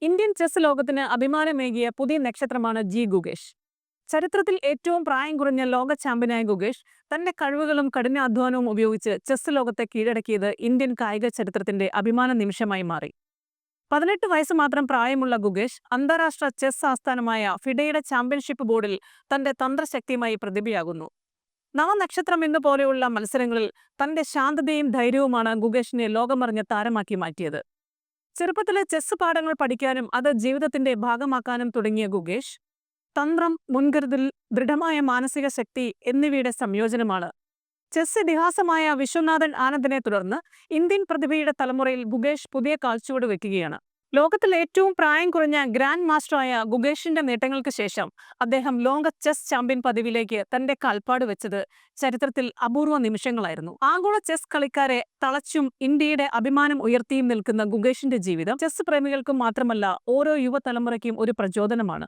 Indian chess ലോകത്തിന് അഭിമാനമേകിയ പുതിയ നക്ഷത്രമാണ് ജി ഗുകേഷ്. ചരിത്രത്തിൽ ഏറ്റവും പ്രായം കുറഞ്ഞ ലോക ചാമ്പ്യനായ ഗുകേഷ് തന്റെ കഴിവുകളും കഠിനാധ്വാനവും ഉപയോഗിച്ച് ചെസ് ലോകത്തെ കീഴടക്കിയത് ഇന്ത്യൻ കായിക ചരിത്രത്തിന്റെ അഭിമാന നിമിഷമായി മാറി. 18 വയസ്സ് മാത്രം പ്രായമുള്ള ഗുകേഷ് അന്താരാഷ്ട്ര ചെസ് ആസ്ഥാനമായ ഫിഡെയുടെ ചാമ്പ്യൻഷിപ്പ് ബോർഡിൽ തന്റെ തന്ത്രശക്തിയുമായി പ്രതിഭയാകുന്നു. നവനക്ഷത്രം എന്നുപോലെയുള്ള മത്സരങ്ങളിൽ തന്റെ ശാന്തതയും ധൈര്യവുമാണ് ഗുകേഷിനെ ലോകമറിഞ്ഞ താരമാക്കി മാറ്റിയത്. ചെറുപ്പത്തിലെ ചെസ് പാഠങ്ങൾ പഠിക്കാനും അത് ജീവിതത്തിന്റെ ഭാഗമാക്കാനും തുടങ്ങിയ ഗുകേഷ് തന്ത്രം, മുൻകരുതൽ, ദൃഢമായ മാനസിക ശക്തി എന്നിവയുടെ സംയോജനമാണ്. ചെസ് ഇതിഹാസമായ വിശ്വനാഥൻ ആനന്ദിനെ തുടർന്ന് ഇന്ത്യൻ പ്രതിഭയുടെ തലമുറയിൽ ഗുകേഷ് പുതിയ കാൽച്ചുവട് വെക്കുകയാണ്. ലോകത്തിൽ ഏറ്റവും പ്രായം കുറഞ്ഞ ഗ്രാൻഡ് മാസ്റ്ററായ ഗുകേഷിന്റെ നേട്ടങ്ങൾക്ക് ശേഷം അദ്ദേഹം ലോക ചെസ് ചാമ്പ്യൻ പദവിയിലേക്ക് തന്റെ കാൽപ്പാട് വെച്ചത് ചരിത്രത്തിൽ അപൂർവ നിമിഷങ്ങളായിരുന്നു. ആഗോള ചെസ് കളിക്കാരെ തളച്ചും ഇന്ത്യയുടെ അഭിമാനം ഉയർത്തിയും നിൽക്കുന്ന ഗുകേഷിന്റെ ജീവിതം ചെസ് പ്രേമികൾക്കും മാത്രമല്ല ഓരോ യുവതലമുറയ്ക്കും ഒരു പ്രചോദനമാണ്.